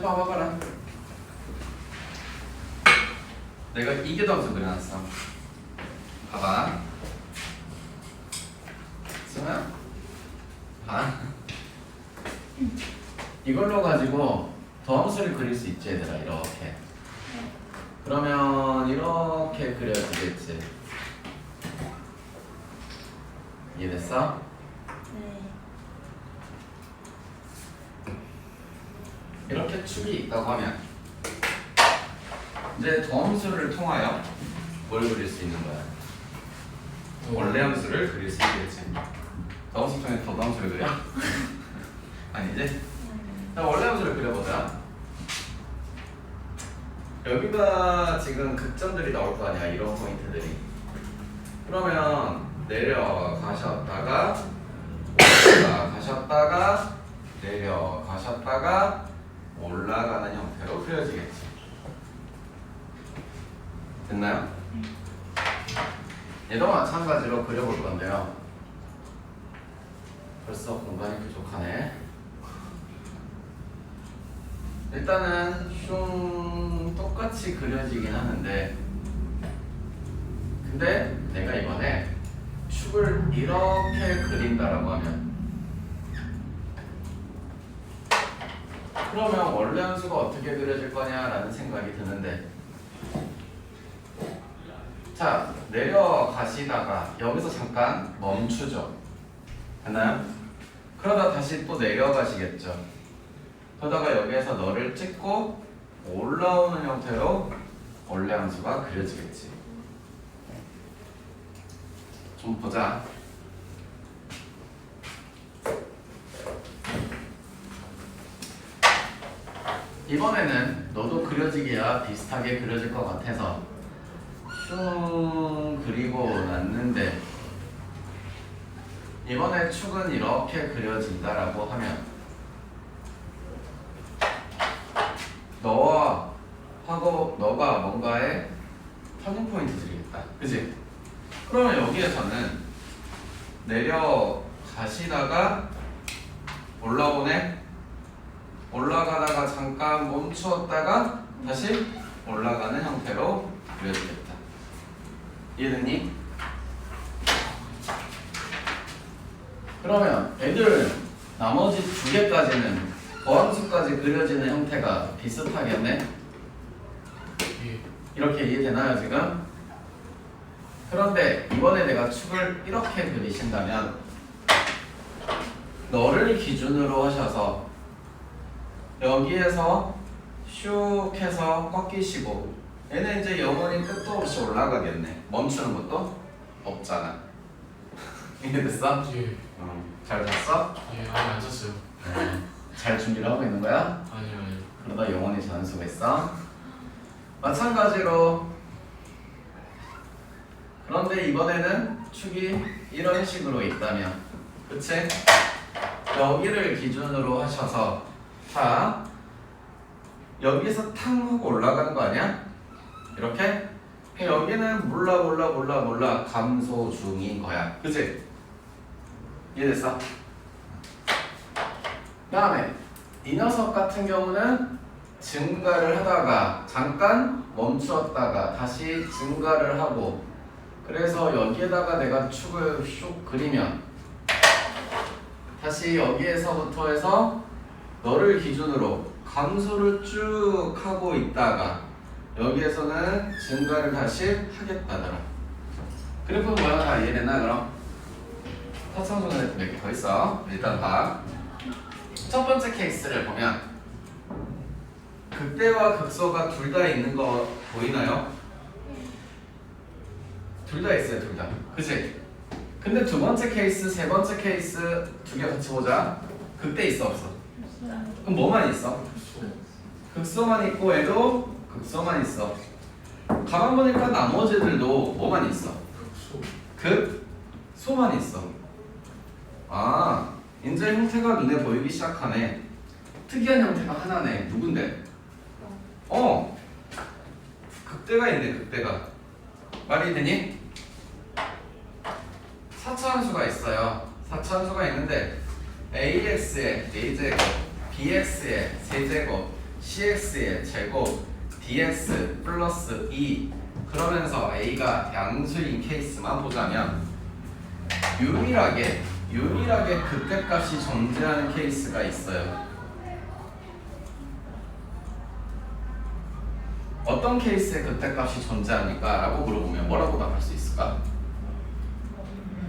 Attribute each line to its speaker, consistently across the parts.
Speaker 1: 봐봐라. 내가 이교도함수 그려놨어. 봐봐. 승아, 봐. 이걸로 가지고 더함수를 그릴 수 있지, 얘들아. 이렇게. 그러면 이렇게 그려지겠지. 이해됐어?
Speaker 2: 네.
Speaker 1: 이렇게 축이 있다고 하면 이제 더함수를 통하여 뭘 그릴 수 있는 거야? 원래 함수를 그릴 수 있겠지. 더함수 통해 더함수를 그려? 아니지? 자, 원래 함수를 그려보자. 여기가 지금 극점들이 나올 거 아니야, 이런 포인트들이. 그러면 내려가셨다가 올라가셨다가 내려가셨다가 올라가는 형태로 그려지겠지. 됐나요? 얘도 마찬가지로 그려볼 건데요. 벌써 공간이 부족하네. 일단은 슝 똑같이 그려지긴 하는데, 근데 내가 이번에 축을 이렇게 그린다라고 하면, 그러면 원래 함수가 어떻게 그려질 거냐라는 생각이 드는데, 자, 내려가시다가 여기서 잠깐 멈추죠. 됐나요? 그러다 다시 또 내려가시겠죠. 그러다가 여기에서 너를 찍고 올라오는 형태로 원래 함수가 그려지겠지. 좀 보자. 이번에는 너도 그려지기야 비슷하게 그려질 것 같아서 슝 그리고 났는데, 이번에 축은 이렇게 그려진다라고 하면 너가 뭔가의 터닝 포인트들이겠다. 그치? 그러면 여기에서는 내려가시다가 올라오네. 올라가다가 잠깐 멈추었다가 다시 올라가는 형태로 그려지겠다. 이해됐니? 그러면 애들 나머지 두 개까지는 더함수까지 그려지는 형태가 비슷하겠네? 이렇게 이해되나요 지금? 그런데 이번에 내가 축을 이렇게 그리신다면 너를 기준으로 하셔서 여기에서 슉 해서 꺾이시고, 얘는 이제 영원히 끝도 없이 올라가겠네. 멈추는 것도 없잖아. 이해됐어?
Speaker 3: 예.
Speaker 1: 잘 잤어?
Speaker 3: 예, 아니 안 잤어요.
Speaker 1: 잘 준비를 하고 있는 거야?
Speaker 3: 아니요.
Speaker 1: 그러다 영원히 자는 수가 있어? 마찬가지로, 그런데 이번에는 축이 이런 식으로 있다면, 그치? 여기를 기준으로 하셔서, 자, 여기서 탕 하고 올라가는 거 아니야? 이렇게? 여기는 몰라 감소 중인 거야, 그치? 이해됐어? 다음에 이 녀석 같은 경우는 증가를 하다가 잠깐 멈추었다가 다시 증가를 하고, 그래서 여기에다가 내가 축을 슉 그리면 다시 여기에서부터 해서 너를 기준으로 감소를 쭉 하고 있다가 여기에서는 증가를 다시 하겠다더라. 그래프 뭐야? 다 이해됐나 그럼? 사차원소 그래프 몇 개 더 있어. 일단 봐. 첫 번째 케이스를 보면 극대와 극소가 둘 다 있는 거 보이나요? 둘 다 있어요, 둘 다. 그치? 근데 두 번째 케이스, 세 번째 케이스 두 개 같이 보자. 극대 있어, 없어? 그럼 뭐만 있어? 극소만 있고 얘도 극소만 있어. 가만 보니까 나머지들도 뭐만 있어? 극소만 있어. 아, 이제 형태가 눈에 보이기 시작하네. 특이한 형태가 하나네. 누군데? 극대가 있네, 극대가. 말이 되니? 사차함수가 있어요. 사차함수가 있는데 ax의 4제곱, bx의 세제곱, cx의 제곱, dx 플러스 2 그러면서 a가 양수인 케이스만 보자면 유일하게 극대값이 존재하는 케이스가 있어요. 어떤 케이스에 극대값이 존재합니까? 라고 물어보면 뭐라고 답할 수 있을까?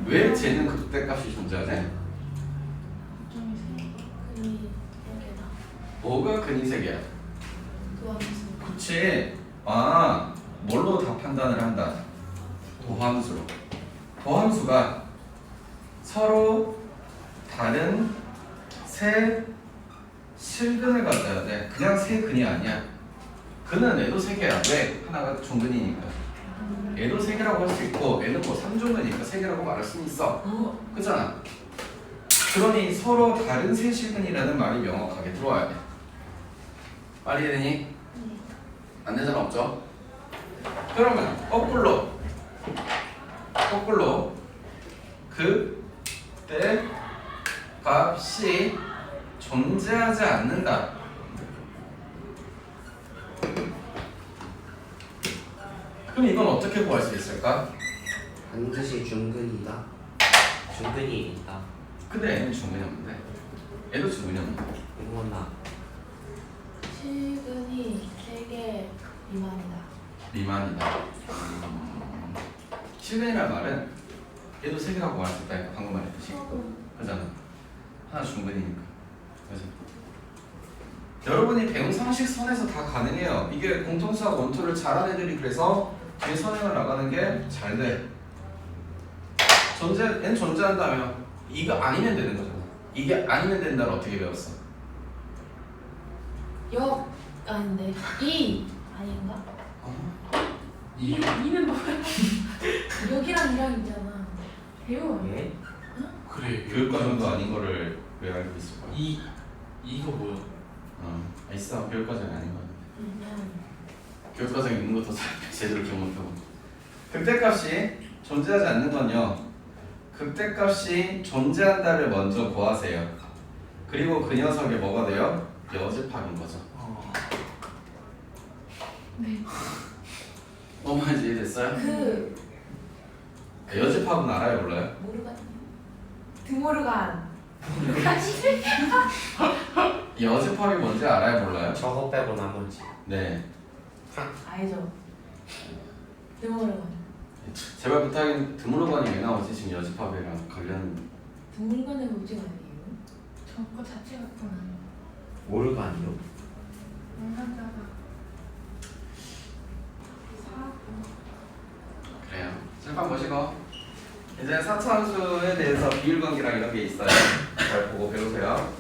Speaker 1: 왜 쟤는 극대값이 존재하지? 뭐가 근이 세 개야? 그치. 아, 뭘로 다 판단을 한다? 도함수로. 도함수가 서로 다른 세 실근을 가져야 돼. 그냥 세 근이 아니야. 근은 얘도 세 개야. 왜? 하나가 중근이니까. 얘도 세 개라고 할 수 있고 얘는 뭐 3중근이니까 세 개라고 말할 수 있어. 그잖아. 그러니 서로 다른 세 실근이라는 말이 명확하게 들어와야 돼. 말이 되니? 안 되잖아, 없죠? 그러면 거꾸로 그때 값이 존재하지 않는다. 그럼 이건 어떻게 구할 수 있을까?
Speaker 2: 반드시 중근이다. 중근이 있다.
Speaker 1: 근데 얘는 중근이 없는데 얘도 중근이 없는데
Speaker 2: 이거나
Speaker 3: 실근이 3개 미만이다.
Speaker 1: 미만이다. 실근이란 말은 얘도 세 개라고 말할 수 있다. 방금 말했듯이 그잖아. 하나 중근이니까. 그래서 여러분이 배운 상식 선에서 다 가능해요. 이게 공통수학 원투를 잘하는 애들이 그래서 뒤에 선행을 나가는 게 잘 돼. 얘는 존재한다며 이거 아니면 되는 거잖아. 이게 아니면 된다를 어떻게 배웠어?
Speaker 3: 역 아닌데 이 아닌가?
Speaker 4: 이는 뭐야?
Speaker 3: 역이랑 이랑 있잖아. 배워.
Speaker 2: 예?
Speaker 4: 그래.
Speaker 1: 교육과정도 아닌 거를 왜 알고 있을 거야?
Speaker 4: 이거 뭐야?
Speaker 1: 있어. 교육과정이 아닌 거야.
Speaker 3: 그냥
Speaker 1: 교육과정에 있는 것도 제대로 기억 못하고. 극대값이 존재하지 않는 건요. 극대값이 존재한다를 먼저 구하세요. 그리고 그 녀석이 뭐가 돼요? 여집합인 거죠.
Speaker 3: 네.
Speaker 1: 너무 많이 이해됐어요?
Speaker 3: 그
Speaker 1: 여집합은 알아요, 몰라요?
Speaker 3: 모르간 드모르간
Speaker 1: 여집합이 뭔지 알아요, 몰라요?
Speaker 2: 저거 빼고 나머지.
Speaker 1: 네.
Speaker 3: 알죠? 드모르간
Speaker 1: 제발 부탁인 드물어관이 왜 나오지? 지금 여집합이랑 관련.
Speaker 3: 드모르간의 문제가 아니에요?
Speaker 4: 저거 자체가 그건 아니야.
Speaker 2: 모르간이요?
Speaker 4: 영상자가
Speaker 1: 그래요. 칠판 보시고 이제 사차함수에 대해서 비율관계랑 이런 게 있어요. 잘 보고 배우세요.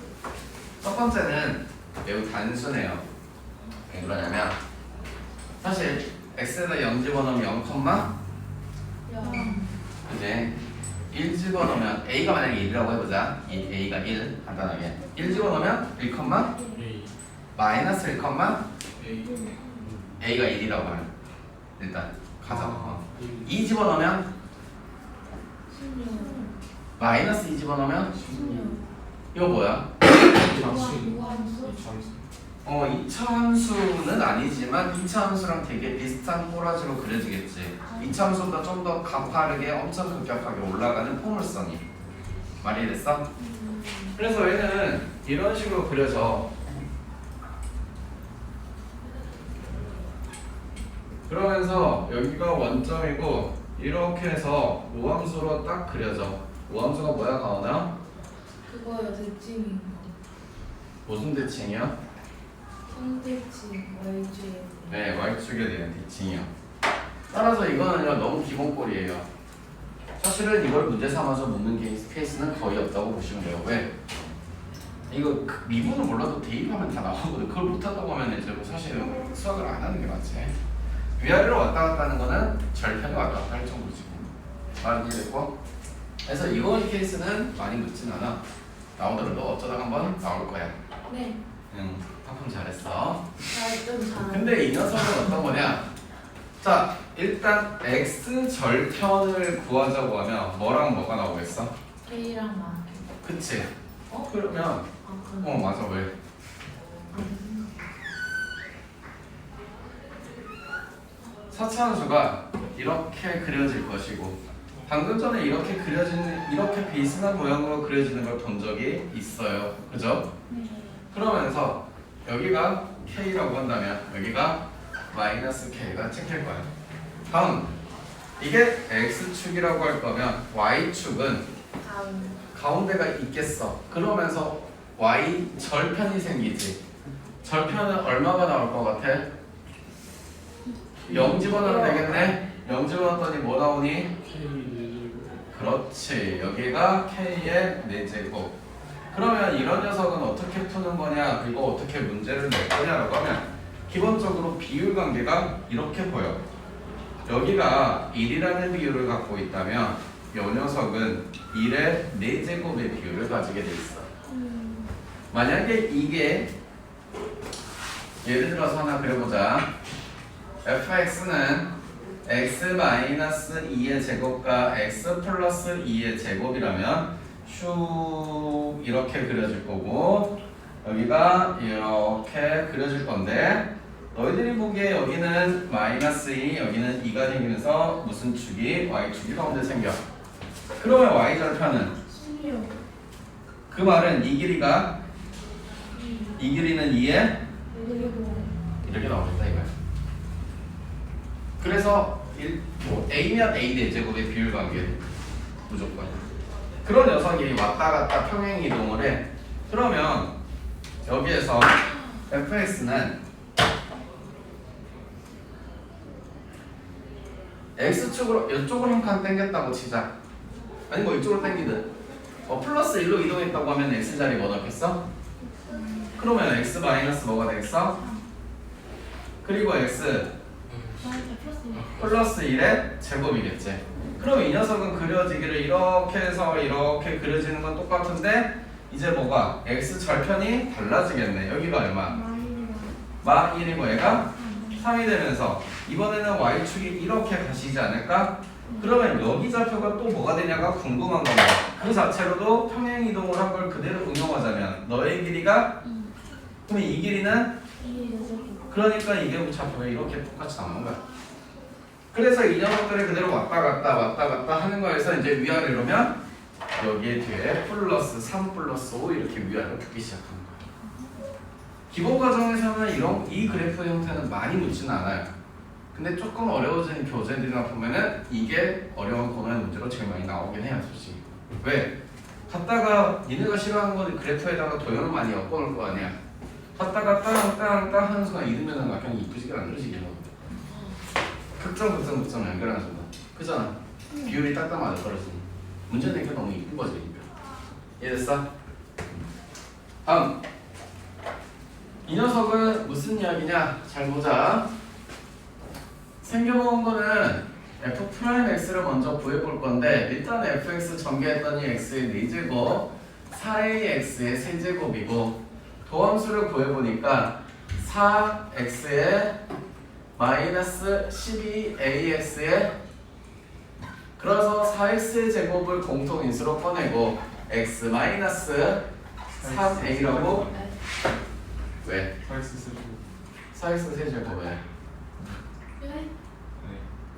Speaker 1: 첫 번째는 매우 단순해요. 왜 그러냐면 사실 x에다 0 집어넣으면 0,
Speaker 3: 영
Speaker 1: 이제 1 집어넣으면 A가 만약에 1이라고 해보자. 이 A가 1 간단하게 1 집어넣으면 1,
Speaker 4: A
Speaker 1: 마이너스 1,
Speaker 4: A
Speaker 1: A가 1이라고 하면 일단 가자. 2 집어넣으면
Speaker 3: 16.
Speaker 1: 마이너스 2 집어넣으면
Speaker 3: 16.
Speaker 1: 이거 뭐야?
Speaker 4: 잠수
Speaker 3: 무함수.
Speaker 4: 잠수
Speaker 1: 2차 함수는 아니지만 2차 함수랑 되게 비슷한 꼬라지로 그려지겠지. 2차 함수보다 좀 더 가파르게 엄청 급격하게 올라가는 포물선이 말이 됐어? 그래서 얘는 이런 식으로 그려져. 그러면서 여기가 원점이고 이렇게 해서 우함수로 딱 그려져. 우함수가 뭐야 가오나?
Speaker 3: 그거요, 대칭인 거.
Speaker 1: 무슨 대칭이야?
Speaker 3: 성대칭, Y축에.
Speaker 1: 네, Y축에 대한 대칭이요. 따라서 이거는요 너무 기본꼴이에요. 사실은 이걸 문제 삼아서 묻는 케이스는 거의 없다고 보시면 돼요. 왜? 이거 미분을 몰라도 대입하면 다 나오거든. 그걸 못한다고 하면 이제 사실은 수학을 안 하는 게 맞지. 위아래로 왔다 갔다 하는 거는 절편이 왔다 갔다 할 정도지. 말이 됐고. 그래서 이거 케이스는 많이 묻진 않아. 나오더라도 어쩌다 한번 나올 거야.
Speaker 3: 네.
Speaker 1: 응, 방금 잘했어.
Speaker 3: 좀 잘.
Speaker 1: 근데 이 녀석은 어떤 거냐? 자, 일단 x 절편을 구하자고 하면 뭐랑 뭐가 나오겠어?
Speaker 3: K랑 마.
Speaker 1: 그치?
Speaker 3: 어?
Speaker 1: 그러면
Speaker 3: 아, 그럼.
Speaker 1: 맞아. 왜? 사차함수가 이렇게 그려질 것이고 방금 전에 이렇게 비슷한 모양으로 그려지는 걸 본 적이 있어요. 그죠? 그러면서 여기가 K라고 한다면 여기가 마이너스 K가 찍힐 거야. 다음, 이게 X축이라고 할 거면 Y축은
Speaker 3: 다음.
Speaker 1: 가운데가 있겠어. 그러면서 Y 절편이 생기지. 절편은 얼마가 나올 것 같아? 0 집어넣으면 되겠네? 0 집어넣었더니 뭐 나오니?
Speaker 4: K
Speaker 1: 그렇지. 여기가 K의 4제곱. 그러면 이런 녀석은 어떻게 푸는 거냐? 그리고 어떻게 문제를 낼 거냐라고 하면 기본적으로 비율 관계가 이렇게 보여. 여기가 1이라는 비율을 갖고 있다면 이 녀석은 1의 4제곱의 비율을 가지게 돼 있어. 만약에 이게 예를 들어서 하나 그려보자. fx는 x-2의 제곱과 x 플러스 2의 제곱이라면 슉 이렇게 그려질 거고 여기가 이렇게 그려질 건데 너희들이 보기에 여기는 마이너스 2 여기는 2가 생기면서 무슨 축이 y축이 가운데 생겨. 그러면 y절편은
Speaker 3: 16.
Speaker 1: 그 말은 이 길이는 2에 이렇게 나오겠다 이거야. 그래서 A면 A 4제곱의 비율 관계 무조건. 그런 녀석이 왔다 갔다 평행 이동을 해. 그러면 여기에서 fx는 x축으로 이쪽으로 한 칸 당겼다고 치자. 아니 뭐 이쪽으로 당기든 플러스 1로 이동했다고 하면 x자리 뭐 넣겠어? 그러면 x 마이너스 뭐가 되겠어? 그리고 x 플러스 1의 제곱이겠지. 그럼 이 녀석은 그려지기를 이렇게 해서 이렇게 그려지는 건 똑같은데 이제 뭐가 x 절편이 달라지겠네. 여기가 얼마? 마 1이고 얘가 3이 되면서 이번에는 y축이 이렇게 가시지 않을까? 그러면 여기 좌표가 또 뭐가 되냐가 궁금한 겁니다. 그 자체로도 평행 이동을 한 걸 그대로 응용하자면 너의 길이가 그럼 이 길이는 그러니까 이게 좌표가 이렇게 똑같이 나오는 거야. 그래서 이 녀석들이 그대로 왔다 갔다 하는 거에서 이제 위아래로면 여기에 뒤에 플러스 3 플러스 5 이렇게 위아래로 붙기 시작하는 거야. 기본 과정에서는 이 그래프 형태는 많이 묻지는 않아요. 근데 조금 어려워진 교재들이나 보면은 이게 어려운 코너의 문제로 제일 많이 나오긴 해요, 솔직히. 왜? 갖다가 니네가 싫어하는 건 그래프에다가 도형을 많이 엮어놓을 거 아니야. 갖다가 땅 하는 순간 이러면은 막 그냥 이쁘지게 안 그려지게 뭐. 극점 연결하는 순간. 그잖아. 비율이 딱딱 맞아 떨어지니. 문제는 이게 너무 이쁜 거지. 이해됐어? 다음. 이 녀석은 무슨 이야기냐? 잘 보자. 생겨본 거는 f'x를 먼저 구해볼 건데 일단 fx 전개했더니 x의 4제곱 4ax의 세제곱이고 도함수를 구해보니까 4x의 마이너스 12ax의 그래서 4x의 제곱을 공통인수로 꺼내고 x 마이너스 3a라고 왜? 4x 세제곱 왜?
Speaker 3: 네?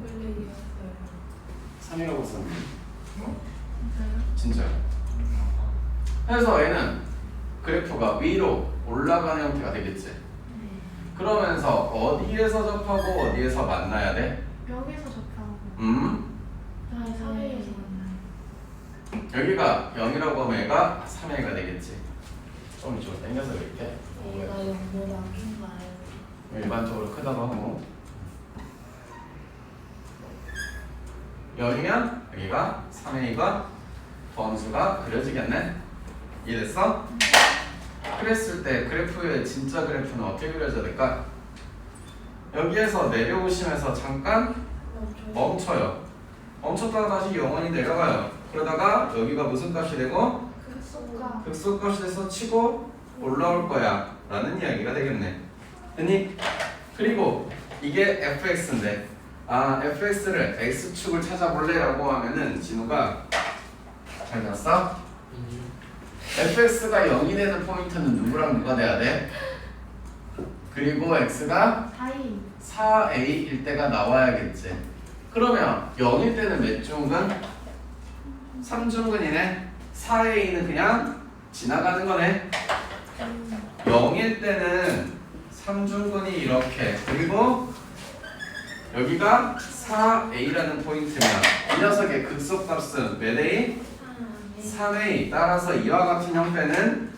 Speaker 3: 원래 이었어요.
Speaker 1: 3이라고 썼는데
Speaker 3: 진짜요?
Speaker 1: 진짜요? 그래서 얘는 그래프가 위로 올라가는 형태가 되겠지.
Speaker 3: 네.
Speaker 1: 그러면서 어디에서 접하고 어디에서 만나야 돼?
Speaker 3: 여기서 접하고.
Speaker 1: 음?
Speaker 3: 4A에서 만나요.
Speaker 1: 여기가 0이라고 하면 얘가 3a가 되겠지. 좀 이쪽으로 당겨서 이렇게
Speaker 3: 얘가 0보다 큰가요?
Speaker 1: 일반적으로 크다고 하고 0이면 여기가 3a가 도함수가 그려지겠네. 이해됐어? 그랬을 때 그래프의 진짜 그래프는 어떻게 그려져야 될까? 여기에서 내려오시면서 잠깐 멈춰요. 멈췄다가 다시 영원히 내려가요. 그러다가 여기가 무슨 값이 되고
Speaker 3: 극소가.
Speaker 1: 극소값이 돼서 치고 올라올 거야 라는 이야기가 되겠네. 됐니? 그리고 이게 fx인데 fx를 x축을 찾아볼래? 라고 하면은 진우가 잘 봤어? fx가 0이 되는 포인트는 누구랑 누가 돼야 돼? 그리고 x가 4a일 때가 나와야겠지. 그러면 0일 때는 몇 중근? 3중근이네. 4a는 그냥 지나가는 거네. 0일 때는 3중근이 이렇게 그리고 여기가 4a라는 포인트면 이 녀석의 극소값은 몇 a? 3a. 따라서 이와 같은 형태는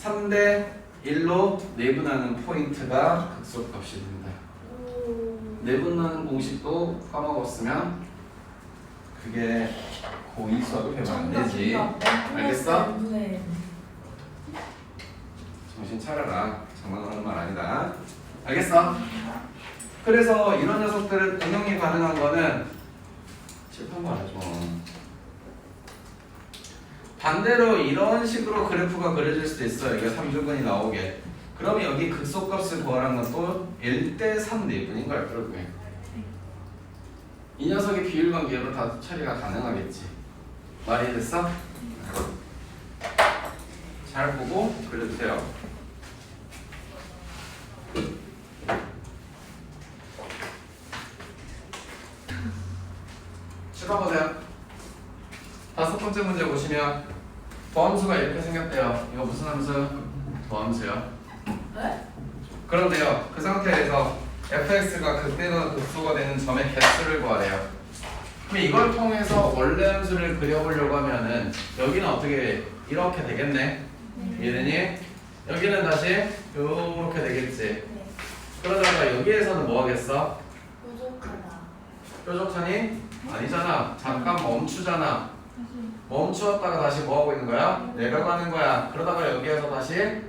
Speaker 1: 3대 1로 내분하는 포인트가 극소값이 된다. 내분하는 공식도 까먹었으면 그게 고2 수학을 배우면 안 되지. 알겠어? 정신 차려라. 장난하는 말 아니다. 알겠어? 그래서 이런 녀석들은 응용이 가능한 거는 칠판 말해줘. 반대로 이런 식으로 그래프가 그려질 수도 있어요. 이게 3주근이 나오게. 그럼 여기 극소값을 구하라는 건 또 1대3 내분인 거야, 결국에. 이 녀석의 비율관계로 다 처리가 가능하겠지. 말이 됐어? 잘 보고 그려주세요. 찍어보세요. 5번째 문제 보시면 도함수가 이렇게 생겼대요. 이거 무슨 함수? 도함수요.
Speaker 3: 네?
Speaker 1: 그런데요, 그 상태에서 fx가 극대가 극소가 되는 점의 개수를 구하래요. 그럼 이걸 통해서 원래 함수를 그려보려고 하면은 여기는 어떻게 이렇게 되겠네. 이해되니? 여기는 다시 이렇게 되겠지.
Speaker 3: 네.
Speaker 1: 그러다가 여기에서는 뭐 하겠어?
Speaker 3: 부족하다.
Speaker 1: 뾰족하니? 아니잖아. 잠깐 멈추잖아. 멈추었다가 다시 뭐 하고 있는 거야? 내려가는 거야. 그러다가 여기에서 다시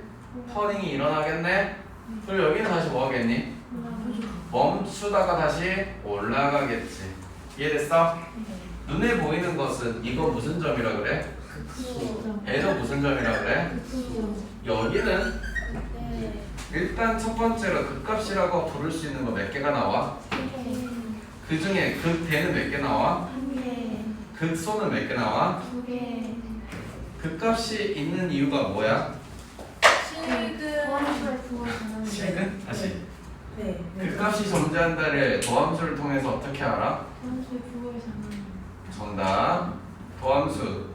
Speaker 1: 터닝이 일어나겠네. 그리고 여기는 다시 뭐 하겠니? 멈추다가 다시 올라가겠지. 이해됐어? 눈에 보이는 것은 이거 무슨 점이라 그래? 얘도 무슨 점이라 그래? 여기는
Speaker 3: 네.
Speaker 1: 일단 첫 번째로 극값이라고 부를 수 있는 거 몇 개가 나와? 그 중에 극대는 몇 개 나와? 극소는 몇 개 나와? 극값이 있는 이유가 뭐야? 실근? 다시.
Speaker 3: 네.
Speaker 1: 극값이 존재한다를 도함수를 통해서 어떻게 알아? 정답. 도함수의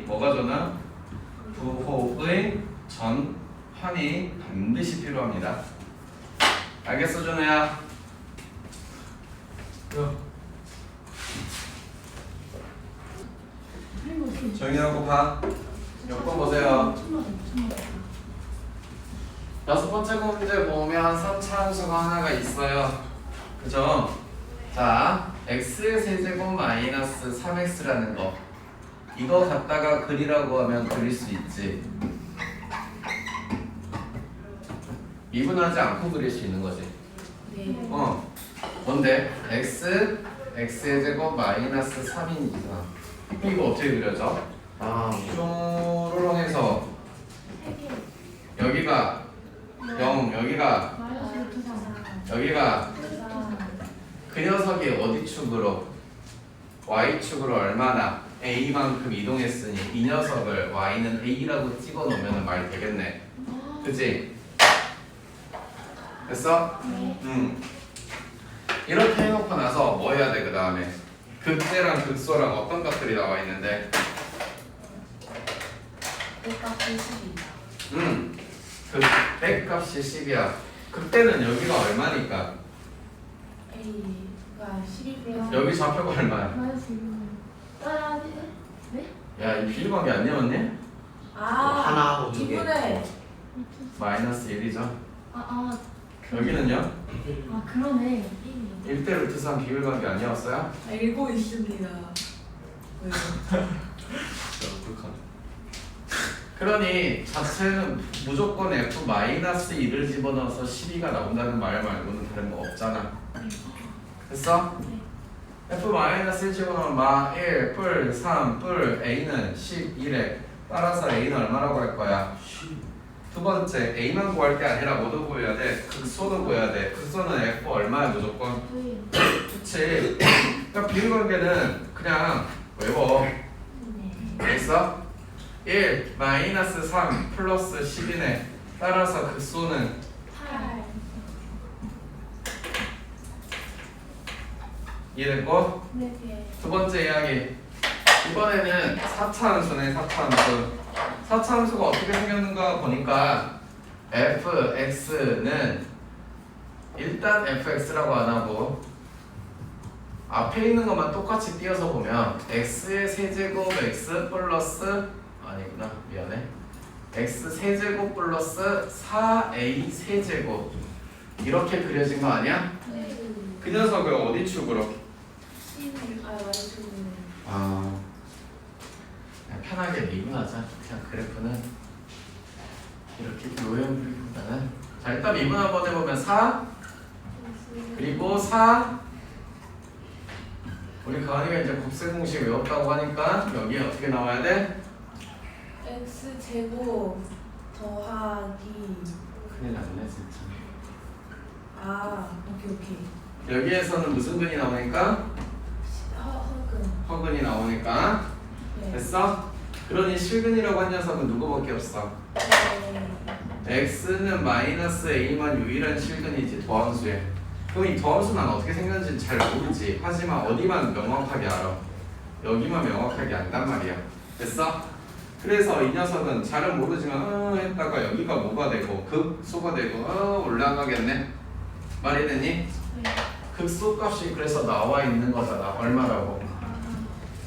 Speaker 1: 뭐가 전화? 부호의 전환이 반드시 필요합니다. 알겠어, 준우야? 조용히 하고 봐. 몇 번 보세요. 6번째 문제 보면 3차 함수가 하나가 있어요. 그죠? 자, x의 세제곱 마이너스 3x라는 거. 이거 갖다가 그리라고 하면 그릴 수 있지. 미분하지 않고 그릴 수 있는 거지.
Speaker 3: 네.
Speaker 1: 어. 뭔데? x의 제곱 마이너스 3이니까 이거 어떻게 그려져?
Speaker 2: 아
Speaker 1: 뾰로롱해서 여기가 0 여기가 그 녀석이 어디 축으로? y축으로 얼마나 a만큼 이동했으니 이 녀석을 y는 a라고 찍어 놓으면 말 되겠네. 그치? 됐어? 이렇게 해놓고 나서 뭐 해야 돼? 그 다음에 극대랑 극소랑 어떤 값들이 나와 있는데 극대값이 10이야. 극대는 여기가 얼마니까?
Speaker 3: A가 12 플러스
Speaker 1: 여기 좌표가 얼마야? 야, 이 비밀관계 안 내었니?
Speaker 2: 하나하고 두 개.
Speaker 3: 2분의
Speaker 1: 마이너스 1이죠.
Speaker 5: 아
Speaker 1: 여기는요?
Speaker 5: 그러네.
Speaker 1: 1대 루트 3 비밀관계 아니었어요?
Speaker 3: 알고 있습니다. 왜요?
Speaker 1: 그러니 자체는 무조건 f-1을 집어넣어서 12가 나온다는 말 말고는 다른 거 없잖아. 됐어? f-1 집어넣으면 마 1, 뿔, 3, 뿔, a는 11에 따라서 a는 얼마라고 할 거야? 두 번째, a만 구할 게 아니라 뭐도 구해야 돼? 극소도 구해야 돼. 극소는 f 얼마야 무조건? 그치? 그러니까 비밀관계는 그냥 외워. 됐어? 1 마이너스 3 플러스 10이네. 따라서 극소는
Speaker 3: 8
Speaker 1: 이해됐고?
Speaker 3: 4개
Speaker 1: 두 번째 이야기. 이번에는 4차 함수네. 4차 함수. 4차 함수가 어떻게 생겼는가 보니까 fx는 일단 fx라고 안 하고 앞에 있는 것만 똑같이 띄어서 보면 x의 세제곱 x 플러스 아니구나 미안해 x 세제곱 플러스 4a 세제곱 이렇게 그려진 거 아니야? 그 녀석을 어디 축으로?
Speaker 3: Y축은
Speaker 1: 아 그냥 편하게 미분하자. 그냥 그래프는 이렇게 요형부리보다는 자 일단 미분 한번 해보면 4 그리고 4 우리 가은이가 이제 곱셈 공식 외웠다고 하니까 여기에 어떻게 나와야 돼?
Speaker 3: X제곱 더하기
Speaker 1: 큰일 났네 진짜.
Speaker 3: 오케이
Speaker 1: 여기에서는 무슨 근이 나오니까?
Speaker 3: 허근
Speaker 1: 허근이 나오니까 됐어? 그러니 실근이라고 한 녀석은 누구밖에 없어? x는 마이너스 a만 유일한 실근이지 도함수에. 그럼 이 도함수 난 어떻게 생겼는지 잘 모르지. 하지만 어디만 명확하게 알아? 여기만 명확하게 안단 말이야. 됐어? 그래서 이 녀석은 잘은 모르지만 했다가 여기가 뭐가 되고 극소가 되고 올라가겠네. 말이 되니? 극소 값이 그래서 나와 있는 거잖아. 얼마라고?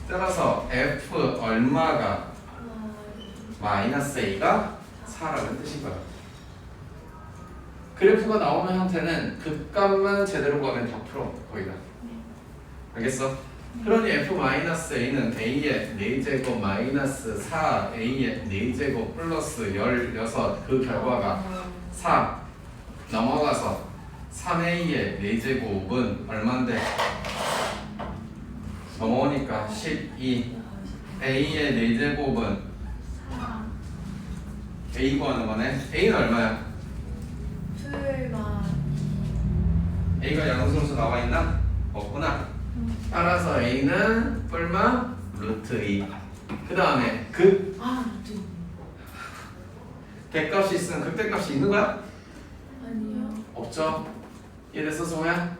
Speaker 1: 따라서 f 얼마가 마이너스 a가 4라는 뜻인 거야. 그래프가 나오는 형태는 극값만 제대로 구하면 다 풀어 거의 다. 알겠어? 그러니 f-a는 a의 4제곱 마이너스 4a의 4제곱 플러스 16 그 결과가 4 넘어가서 3a의 4제곱은 얼만데? 넘어오니까 12 a의 4제곱은 a 구하는 거네. a는 얼마야?
Speaker 3: 풀만
Speaker 1: a가 양수로서 나와 있나? 없구나. 따라서 a는 뿔마 루트 2. 그 다음에 극 대값이 있으면 극대값이 있는 거야?
Speaker 3: 아니요
Speaker 1: 없죠. 이해됐어 성우야?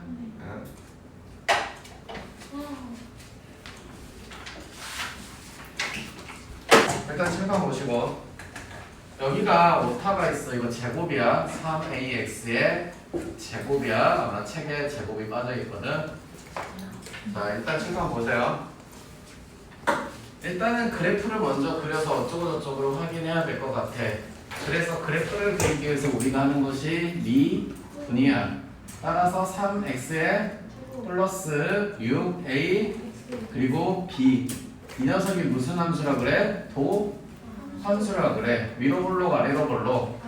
Speaker 1: 일단 칠판 보시고 여기가 오타가 있어. 이거 제곱이야. 3ax의 제곱이야. 아마 책에 제곱이 빠져있거든. 자 일단 칠판 보세요. 일단은 그래프를 먼저 그려서 어쩌고저쩌고 확인해야 될 것 같아. 그래서 그래프를 그리기 위해서 우리가 하는 것이 미분이야. 따라서 3x에 플러스 6a 그리고 b 이 녀석이 무슨 함수라 그래? 도함수라 그래. 위로 볼록 아래로 볼록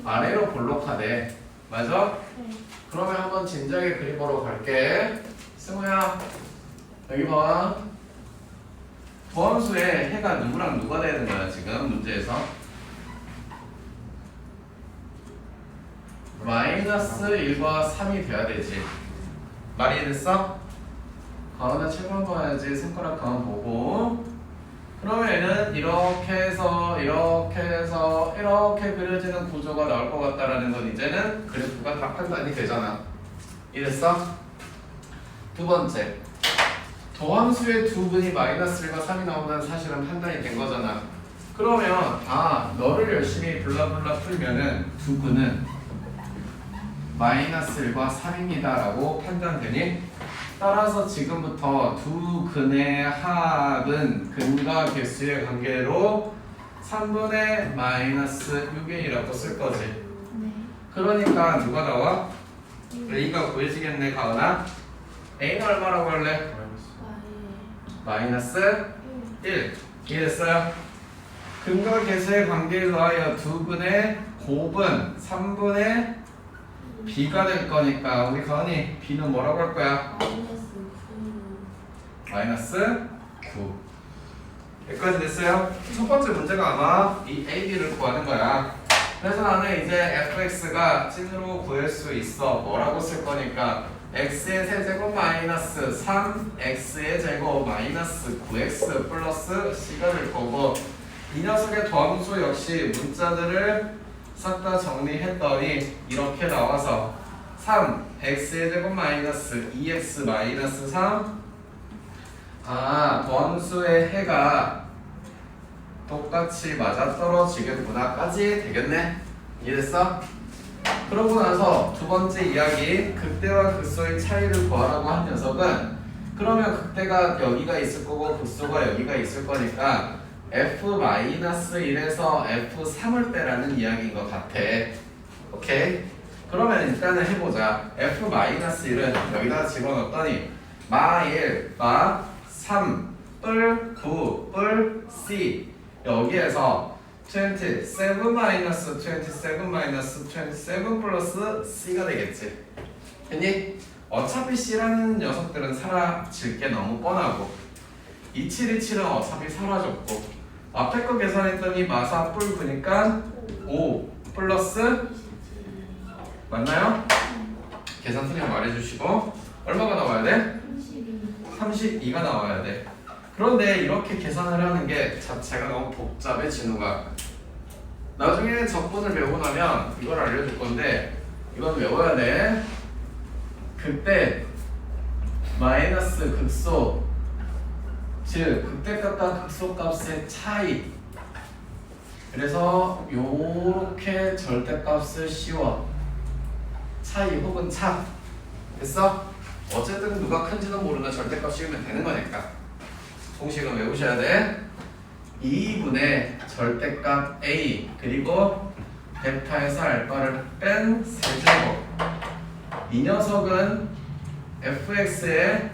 Speaker 1: 아래로 볼록하대. 맞아?
Speaker 5: 네.
Speaker 1: 그러면 한번 진작에 그림으로 갈게. 승우야 여기 봐. 도함수에 해가 누구랑 누가 되는 거야 지금 문제에서? 마이너스 1과 3이 돼야 되지. 말이 됐어? 가운데 책만 봐야지. 손가락 가운 보고. 그러면 얘는 이렇게 해서 이렇게 그려지는 구조가 나올 것 같다라는 건 이제는 그래프가 다 판단이 되잖아. 이랬어? 두 번째, 도함수의 두 근이 마이너스 1과 3이 나온다는 사실은 판단이 된 거잖아. 그러면 너를 열심히 블라블라 풀면은 두 근은 마이너스 1과 3입니다 라고 판단되니? 따라서 지금부터 두 근의 합은 근과 개수의 관계로 3분의 마이너스 6a라고 쓸 거지.
Speaker 5: 네.
Speaker 1: 그러니까 누가 나와? a가 구해지겠네 가은아. a는 얼마라고 할래? 마이너스 1. 이해됐어요? 근과 개수의 관계에 의하여 두 근의 곱은 3분의 b가 될 거니까 우리 가은이 b는 뭐라고 할 거야? 마이너스 9. 여기까지 됐어요? 첫 번째 문제가 아마 이 AB를 구하는 거야. 그래서 나는 이제 fx가 찐으로 구할 수 있어. 뭐라고 쓸 거니까 x의 세제곱 마이너스 3x의 제곱 마이너스 9x 플러스 c가 될 거고, 이 녀석의 더함수 역시 문자들을 싹 다 정리했더니 이렇게 나와서 3x의 제곱 마이너스 2x 마이너스 3. 더함수의 해가 똑같이 맞아떨어지겠구나까지 되겠네. 이해됐어? 그러고 나서 두 번째 이야기, 극대와 극소의 차이를 구하라고 한 녀석은, 그러면 극대가 여기가 있을 거고 극소가 여기가 있을 거니까 f-1에서 f3을 빼라는 이야기인 것 같아. 오케이? 그러면 일단은 해보자. f-1은 여기다가 집어넣었더니 마1, 마3, 뿔, 9, 뿔, c 여기에서 27 마이너스 27 마이너스 27 플러스 c가 되겠지. 됐니? 어차피 c라는 녀석들은 사라질 게 너무 뻔하고 2727은 어차피 사라졌고, 앞에 거 계산했더니 마사 뿔 9니까 5 플러스 맞나요? 계산 틀리면 말해주시고. 얼마가 나와야 돼? 32가 나와야 돼. 그런데 이렇게 계산을 하는 게 자체가 너무 복잡해. 진우가 나중에 적분을 배우고 나면 이걸 알려줄 건데, 이건 외워야 돼. 그때 마이너스 극소, 즉 극대값과 극소값의 차이. 그래서 요렇게 절대값을 씌워. 차이 혹은 차. 됐어? 어쨌든 누가 큰지는 모르는 절대값 씌우면 되는 거니까. 공식은 외우셔야 돼. 2분의 절대값 a 그리고 베타에서 알파를 뺀 세제곱. 이 녀석은 fx의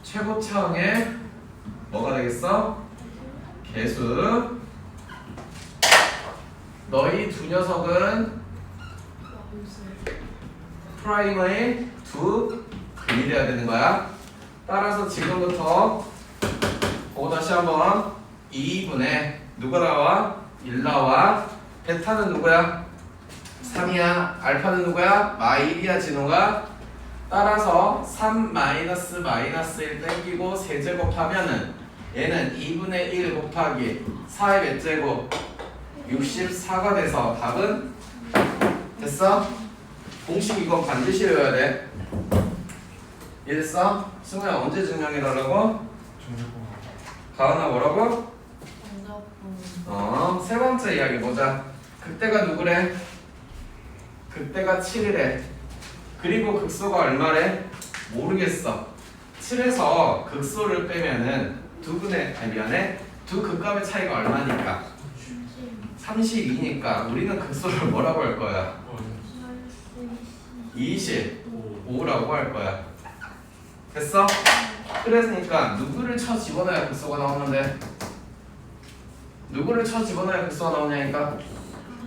Speaker 1: 최고차항의 뭐가 되겠어? 개수. 너희 두 녀석은 프라임의 두 근이 돼야 되는 거야. 따라서 지금부터 다시 한번 2분의 누가 나와? 1 나와. 베타는 누구야? 3이야. 알파는 누구야? 마1이야 진호가. 따라서 3 마이너스 마이너스 1 땡기고 세제곱하면은 얘는 2분의 1 곱하기 4의 몇 제곱? 64가 돼서 답은 됐어? 공식 이거 반드시 외워야 돼. 이해됐어? 승우야 언제 증명해달라고? 가은아 뭐라고? 세 번째 이야기 보자. 극대가 누구래? 극대가 7이래. 그리고 극소가 얼마래? 모르겠어. 7에서 극소를 빼면은 두 극값의 차이가 얼마니까? 32니까 우리는 극소를 뭐라고 할 거야? 25라고 할 거야. 됐어? 그랬으니까 누구를 쳐 집어넣어야 극소가 나오는데, 누구를 쳐 집어넣어야 극소가 나오냐니까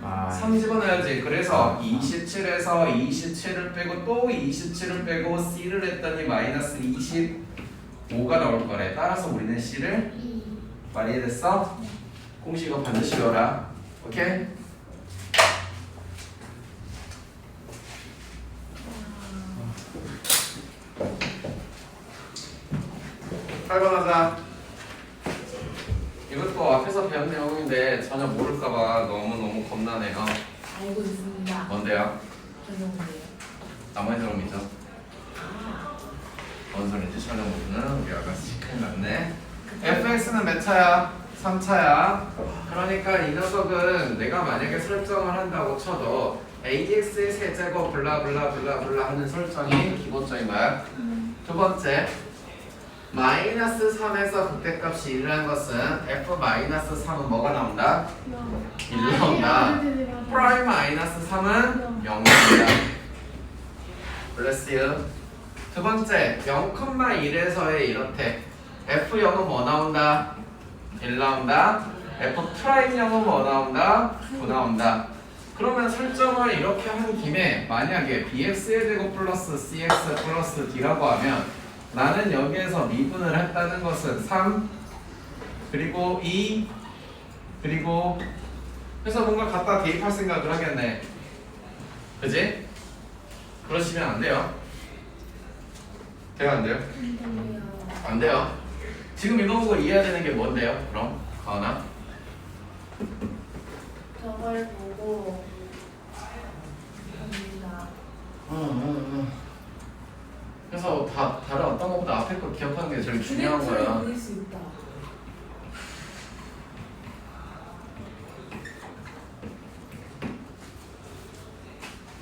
Speaker 2: 아,
Speaker 1: 3 집어넣어야지. 그래서 27에서 27을 빼고 또 27을 빼고 C를 했더니 마이너스 25가 나올 거래. 따라서 우리는 C를 많이 됐어? 공식 이거 반드시 외워라. 오케이? 팔 번 하자. 이것도 앞에서 배운 내용인데 전혀 모를까봐 너무너무 겁나네요.
Speaker 3: 알고 있습니다.
Speaker 1: 뭔데요?
Speaker 3: 전용이에요.
Speaker 1: 나머지는 믿죠? 뭔 소리인지 전혀 모르는 우리 아가씨 큰일 났네. fx는 몇 차야? 3차야. 그러니까 이 녀석은 내가 만약에 설정을 한다고 쳐도 AX의 세제곱 블라블라블라블라 하는 설정이 기본적인 거야. 두 번째, 마이너스 3에서 극대값이 1이라는 것은 f 마이너스 3은 뭐가 나온다? 1 나온다. 프라임 마이너스 3은 0 나온다. 블레스 유. 두 번째, 0,1에서의 이렇대. f0은 뭐 나온다? 1 나온다. f 프라임 0은 뭐 나온다? 9 나온다. 그러면 설정을 이렇게 한 김에 만약에 bx의 제곱 플러스 cx 플러스 d라고 하면 나는 여기에서 미분을 했다는 것은 3 그리고 2 그리고 그래서 뭔가 갖다 대입할 생각을 하겠네. 그지? 그러시면 안 돼요. 돼요 안 돼요? 안 돼요. 지금 이거 보고 이해해야 되는 게 뭔데요? 그럼 가은아?
Speaker 3: 저걸 보고 합니다.
Speaker 1: 그래서 다른 어떤 것보다 앞에 거 기억하는 게 제일 중요한 거야.
Speaker 3: 그릴 수 있다.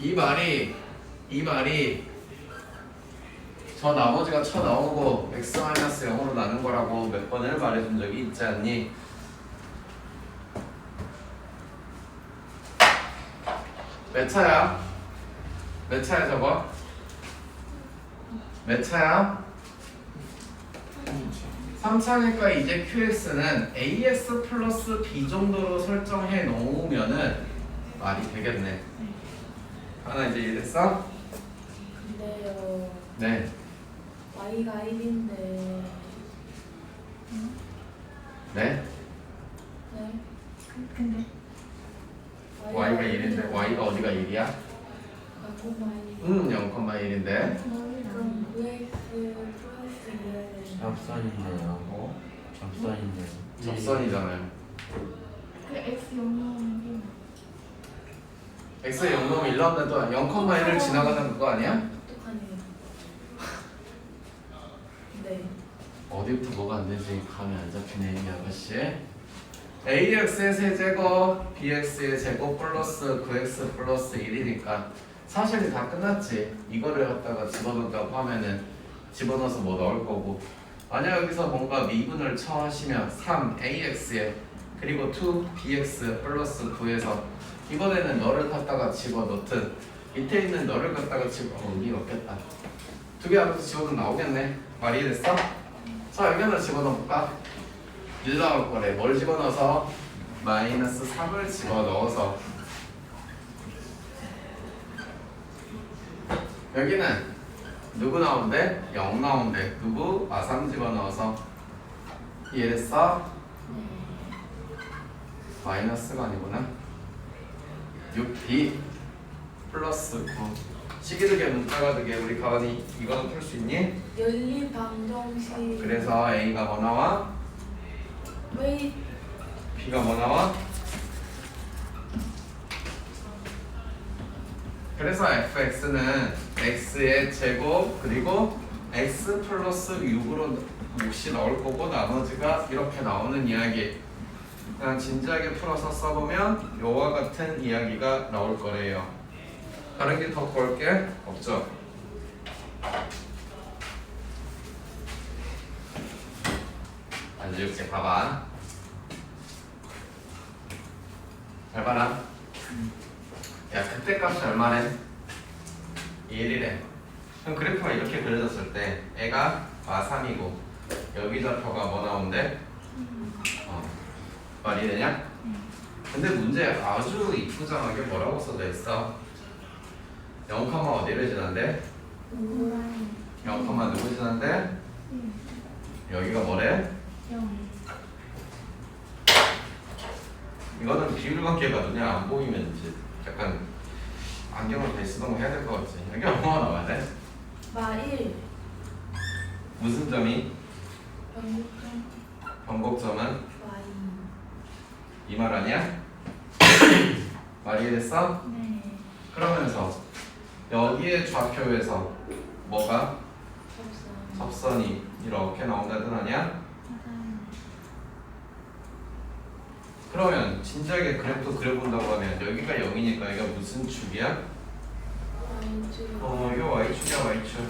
Speaker 1: 이 말이 저 나머지가 쳐 나오고 x-0으로 나눈 거라고 몇 번을 말해준 적이 있지 않니? 몇 차야? 몇 차야 저거? 몇 차야? 3차니까 이제 QX는 AX 플러스 B 정도로 설정해 놓으면은 말이 되겠네. 하나 이제 이해됐어?
Speaker 3: 근데요.
Speaker 1: 네.
Speaker 3: Y가 1인데.
Speaker 1: 네?
Speaker 3: 네.
Speaker 5: 근데
Speaker 1: Y가 1인데 Y가 어디가 1이야? 0,1인데
Speaker 3: 그럼 VX 플러스 2를
Speaker 2: 접선이네요. 어? 접선이네요.
Speaker 1: 접선이잖아요.
Speaker 5: 그 X 영역이
Speaker 1: X의 0 넣으면 1 나오는데 또 0,1을 지나가는 그거 아니야?
Speaker 3: 똑똑하네요. 네.
Speaker 1: 어디부터 뭐가 안 되지? 감이 안 잡히네 이 아가씨. AX의 세제곱 BX의 제곱 플러스 9X 플러스 1이니까 사실 다 끝났지. 이거를 갖다가 집어넣는다고 하면은 집어넣어서 뭐 넣을 거고, 만약 여기서 뭔가 미분을 처하시면 3AX에 그리고 2BX 플러스 9에서 이번에는 너를 갖다가 집어넣든 밑에 있는 너를 갖다가 의미가 없겠다. 두 개 하면서 집어넣으면 나오겠네. 말이 됐어? 자, 여기 하나 집어넣어볼까? 1 나올 거래. 뭘 집어넣어서? 마이너스 3을 집어넣어서. 여기는 누구 나온대? 0 나온대. 누구? 3 집어넣어서. 이해됐어? 마이너스가 아니구나. 6b 플러스 9. 시기득에 문자가 되게 우리 가은이 이거는 풀 수 있니?
Speaker 3: 열린 방정식.
Speaker 1: 그래서 a가 뭐 나와?
Speaker 3: 왜
Speaker 1: b가 뭐 나와? 그래서 fx는 x의 제곱 그리고 x 플러스 6으로 6이 나올 거고 나머지가 이렇게 나오는 이야기. 그냥 진지하게 풀어서 써보면 요와 같은 이야기가 나올 거래요. 다른 게 더 볼 게 없죠. 안주육제 봐봐. 잘 봐라. 야, 그때 값이 얼마래? 1이래. 그럼 그래프가 이렇게 그려졌을 때 애가 3이고 여기 좌표가 뭐 나온대? 말이 되냐? 근데 문제 아주 이쁘장하게 뭐라고 써져 있어? 0, 어디를 지난데? 0, 누구 지난데? 여기가 뭐래? 이거는 비율관계가 눈에 안 보이면 이제 약간 안경을 다시 쓰던 거 해야 될 것 같지. 여기 얼마나 나와야 돼?
Speaker 3: 마1
Speaker 1: 무슨 점이?
Speaker 3: 변곡점
Speaker 1: 변곡점은?
Speaker 3: Y
Speaker 1: 이 말 아니야? 말 이해됐어?
Speaker 5: 네.
Speaker 1: 그러면서 여기에 좌표에서 뭐가?
Speaker 3: 접선
Speaker 1: 접선이 이렇게 나온다는 아니야?
Speaker 5: 맞아요.
Speaker 1: 그러면 진작에 그래프 그려본다고 하면 여기가 0이니까 여기가 무슨 축이야?
Speaker 3: Y축
Speaker 1: 이거 Y축이야 Y축.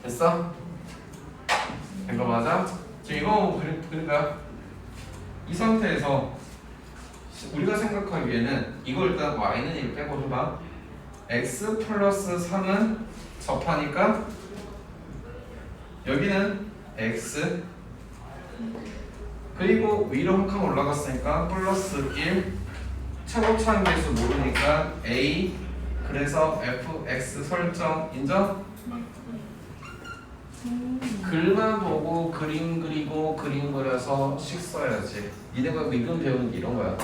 Speaker 1: 됐어? 된 거 맞아? 지금 이거 그러니까 이 상태에서 우리가 생각하기에는 이걸 일단 Y는 이렇게 빼고 해봐. X 플러스 3은 접하니까 여기는 X 그리고 위로 한 칸 올라갔으니까 플러스 1 최고차항 계수 모르니까 A 그래서 fx 설정 인정? 글만 보고 그림 그리고 그림 그려서 식 써야지. 니네가 이건 배우는 게 이런 거야.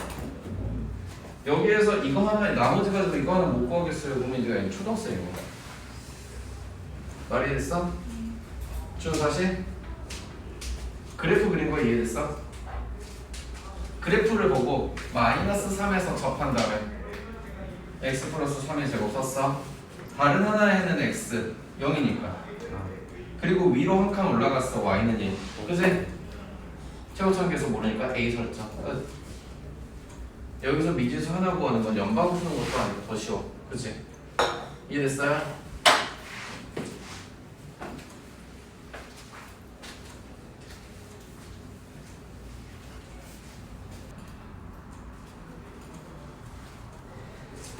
Speaker 1: 여기에서 이거 하나 나머지 가지고 이거 하나 못 구하겠어요. 그러면 이제 초등생인 거야. 말이 됐어? 쭉 다시 그래프 그린 거 이해됐어? 그래프를 보고 마이너스 3에서 접한 다음에 x 플러스 3의 제곱 썼어. 다른 하나에는 x 0이니까 그리고 위로 한 칸 올라갔어. y는 1 그치? 최고차항 계수 모르니까 a 설정 끝. 여기서 미지수 하나 구하는 건 연방 푸는 것도 아니고 더 쉬워. 그치? 이해됐어요?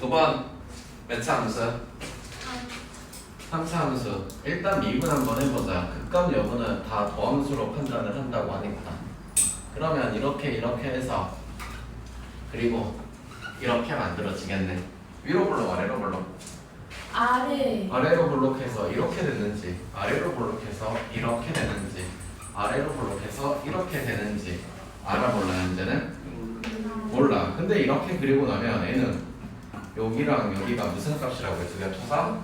Speaker 1: 두 번 몇차 함수? 3차 함수. 일단 미분 한번 해보자. 극값 여부는 다 더함수로 판단을 한다고 하니까. 그러면 이렇게 해서 그리고 이렇게 만들어지겠네. 위로 블록 아래로 블록? 아래로 블록해서 이렇게 됐는지 아래로 블록해서 이렇게 되는지 아래로 블록해서 이렇게 되는지 알아볼라. 현재는 몰라. 근데 이렇게 그리고 나면 얘는 여기랑 여기가 무슨 값이라고 했어? 그래 합쳐서?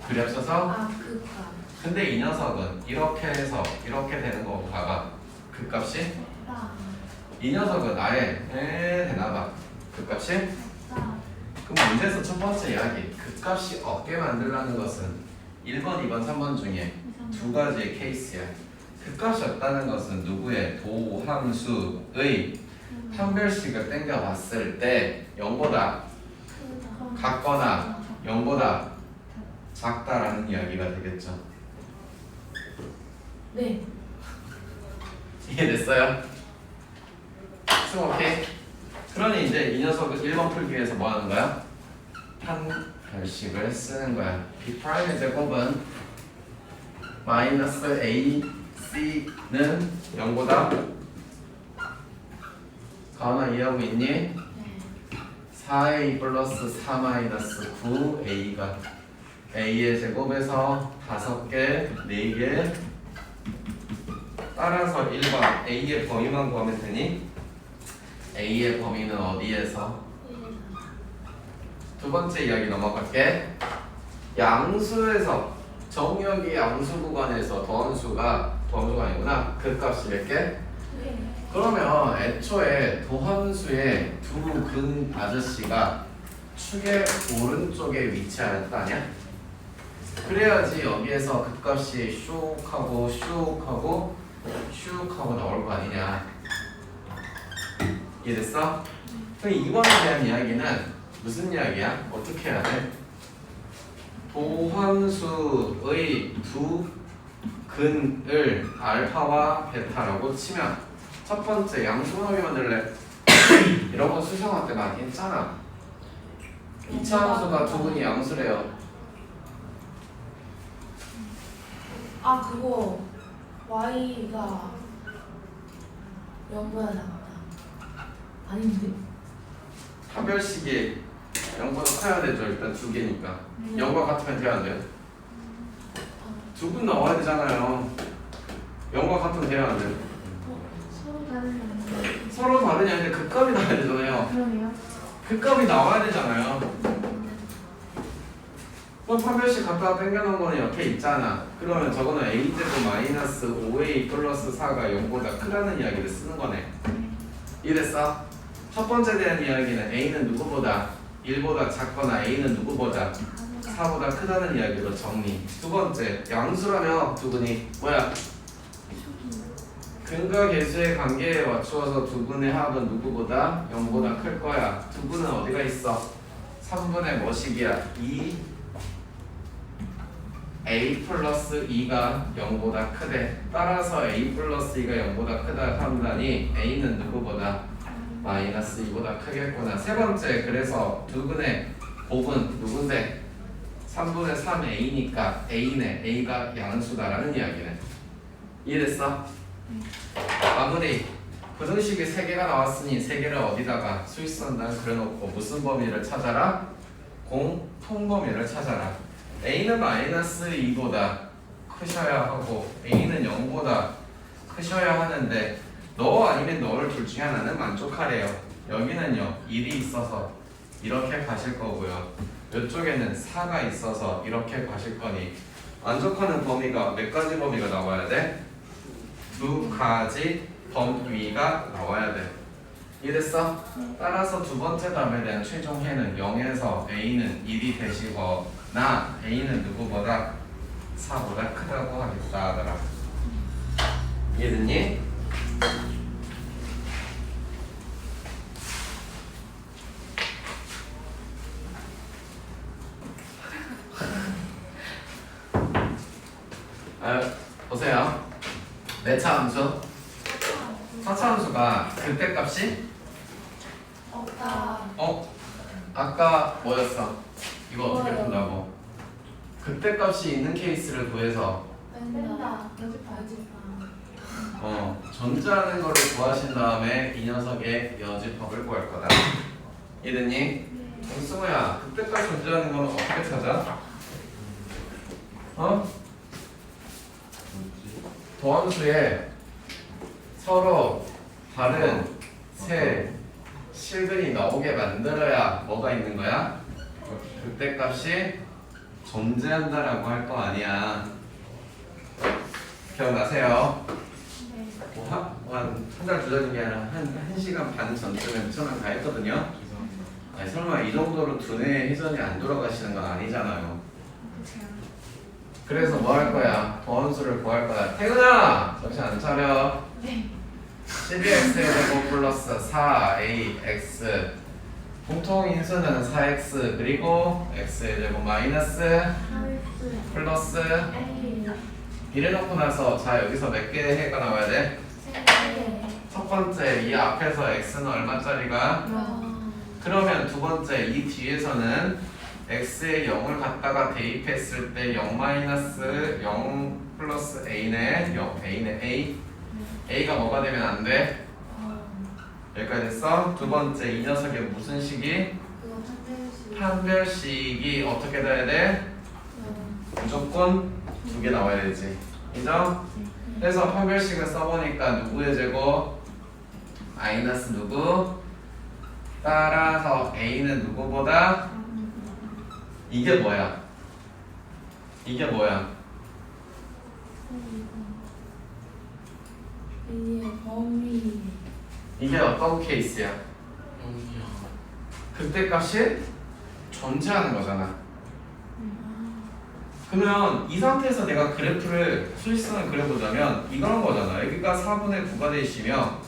Speaker 1: 그래 합쳐서?
Speaker 3: 극값
Speaker 1: 근데 이 녀석은 이렇게 해서 이렇게 되는 거 봐봐. 그 값이? 이 녀석은 아예 되나봐. 그 값이? 그럼 문제에서 첫 번째 이야기 그 값이 없게 만들라는 것은 1번, 2번, 3번 중에 두 가지의 케이스야. 그 값이 없다는 것은 누구의 도함수의 판별식을 땡겨봤을 때 0보다 같거나 0보다 작다라는 이야기가 되겠죠.
Speaker 3: 네
Speaker 1: 이해됐어요? 승 오케이? 그러니 이제 이 녀석을 1번 풀기 위해서 뭐 하는 거야? 판별식을 쓰는 거야. B'의 제곱은 마이너스 AC는 0보다 가은아 이해하고 있니? 4A 플러스 4 마이너스 9A가 A의 제곱에서 5개, 4개 따라서 1번 A의 범위만 구하면 되니? A의 범위는 어디에서? 두 번째 이야기 넘어갈게. 양수에서 정역이 양수 구간에서 더함수가 아니구나. 그 값이 몇 개? 그러면 애초에 도함수의 두 근 아저씨가 축의 오른쪽에 위치할 거 아니야? 그래야지 여기에서 그 값이 슉하고 슉하고 슉하고 나올 거 아니냐. 이해됐어? 그럼 이번에 대한 이야기는 무슨 이야기야? 어떻게 해야 돼? 도함수의 두 근을 알파와 베타라고 치면 첫 번째 양수놈이 만들래? 이런 거 수정할 때 많이 했잖아. 2차 함수가 두 근이 양수래요.
Speaker 3: 그거 Y가 0보다 작다. 아닌데?
Speaker 1: 판별식이 0보다 커야 되죠. 일단 두 개니까 0과 같으면 돼야 안 돼요? 두 분 나와야 되잖아요. 0과 같으면 돼야 안 돼요?
Speaker 5: 서로 다르면
Speaker 1: 서로 다르냐 근데 극값이 나와야 되잖아요.
Speaker 5: 그러네요.
Speaker 1: 극값이 나와야 되잖아요. 그럼 판별식 갖다가 땡겨놓은 거는 옆에 있잖아. 그러면 저거는 a제곱 마이너스 5a 플러스 4가 0보다 크다는 이야기를 쓰는 거네. 이랬어? 첫 번째 대한 이야기는 a는 누구보다 1보다 작거나 a는 누구보다 4보다 크다는 이야기로 정리. 두 번째, 양수라며 두분이 뭐야? 근과 계수의 관계에 맞추어서 두 분의 합은 누구보다 0보다 클 거야. 두 분은 어디가 있어? 3분의 뭐식이야? 2a 플러스 2가 0보다 크대. 따라서 a 플러스 2가 0보다 크다 판단이 a는 누구보다 마이너스 2보다 크겠구나. 세 번째, 그래서 두 분의 곱은 누군데? 3분의 3a니까 a네. a가 양수다라는 이야기네. 이해됐어? 마무리. 부등식이 3개가 나왔으니 3개를 어디다가 수익선단 그려놓고 무슨 범위를 찾아라? 공통범위를 찾아라. a는 마이너스 2보다 크셔야 하고 a는 0보다 크셔야 하는데 너 아니면 너를 둘 중에 하나는 만족하래요. 여기는요 1이 있어서 이렇게 가실 거고요. 이쪽에는 4가 있어서 이렇게 가실 거니 만족하는 범위가 몇 가지 범위가 나와야 돼? 2가지 범위가 나와야 돼. 이해됐어? 따라서 두 번째 답에 대한 최종 해는 0에서 a는 1이 되시거나 a는 누구보다 4보다 크다고 하겠다 하더라. 이해됐니? 보세요. 내차 함수 4차 함수가 극대값이
Speaker 3: 없다.
Speaker 1: 아까 뭐였어? 이거 어떻게 푼다고? 극대값이 있는 케이스를 구해서
Speaker 3: 뺀다.
Speaker 5: 여집하지.
Speaker 1: 존재하는 거를 구하신 다음에 이 녀석의 여집합을 구할 거다. 이해됐니? 승우야, 극대값 존재하는 거는 어떻게 찾아? 더함수에 서로 다른 세 실근이 나오게 만들어야 뭐가 있는 거야? 극대값이 존재한다라고 할 거 아니야. 기억나세요? 한 달 두달인 게 아니라 한 시간 반 전쯤에 미천원 다 했거든요. 아니, 설마 이 정도로 두뇌의 회전이 안 돌아가시는 건 아니잖아요. 그래서 뭐 할 거야? 더함수를 구할 거야. 태근아! 정신 안 차려.
Speaker 5: 네.
Speaker 1: 12x의 제곱 플러스 4ax 공통 인수는 4x 그리고 x의 제곱 마이너스 플러스 이래놓고 나서 자 여기서 몇 개의 해가 나와야 돼? 첫 번째 이 앞에서 x는 얼마짜리가? 그러면 두 번째 이 뒤에서는 x에 0을 갖다가 대입했을 때 0 마이너스 0 플러스 a네 0 a네 a가 뭐가 되면 안 돼? 여기까지 됐어? 두 번째 이 녀석의 무슨 식이?
Speaker 3: 그거 판별식.
Speaker 1: 판별식이 어떻게 돼야 돼? 무조건 2개 나와야 되지. 인정? 그래서 판별식을 써보니까 누구의 제곱? 마이너스 누구? 따라서 a는 누구보다? 이게 뭐야? 이게 뭐야?
Speaker 3: 이게 범위.
Speaker 1: 이게 어떤 케이스야?
Speaker 4: 영이야.
Speaker 1: 극대값이 존재하는 거잖아. 그러면 이 상태에서 내가 그래프를 수직선을 그려보자면 이거는 거잖아. 여기가 4분의 9가 되시며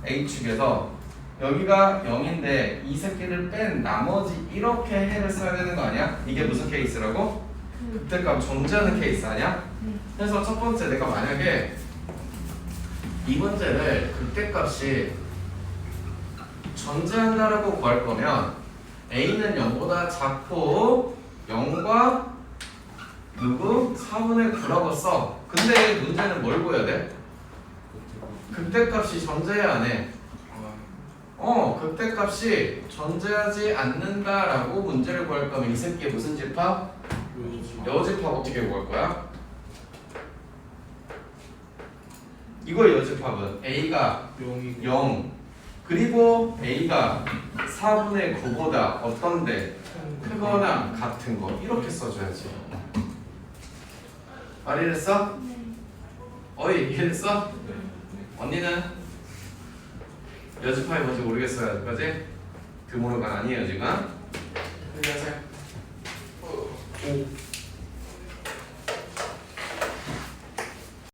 Speaker 1: A축에서 여기가 0인데 이 새끼를 뺀 나머지 이렇게 해를 써야 되는 거 아니야? 이게 무슨 케이스라고? 극대값 존재하는 케이스 아니야? 그래서 첫 번째 내가 만약에 이 문제를 극대값이 존재한다라고 구할 거면 A는 0보다 작고 0과 누구? 4분의 9라고 써. 근데 문제는 뭘 구해야 돼? 극대값이 존재해야 안 해? 극대값이 존재하지 않는다라고 문제를 구할 거면 이 새끼의 무슨 집합? 여집합 어떻게 구할 거야? 이거의 여집합은 A가 0 그리고 A가 4분의 9보다 어떤데? 크거나 같은 거 이렇게 써줘야지. 말 이랬어?
Speaker 3: 네.
Speaker 1: 어이 이해됐어? 언니는 여집합이 뭔지 모르겠어요 아직까지? 드모르가 아니에요 지금. 얘기하세요.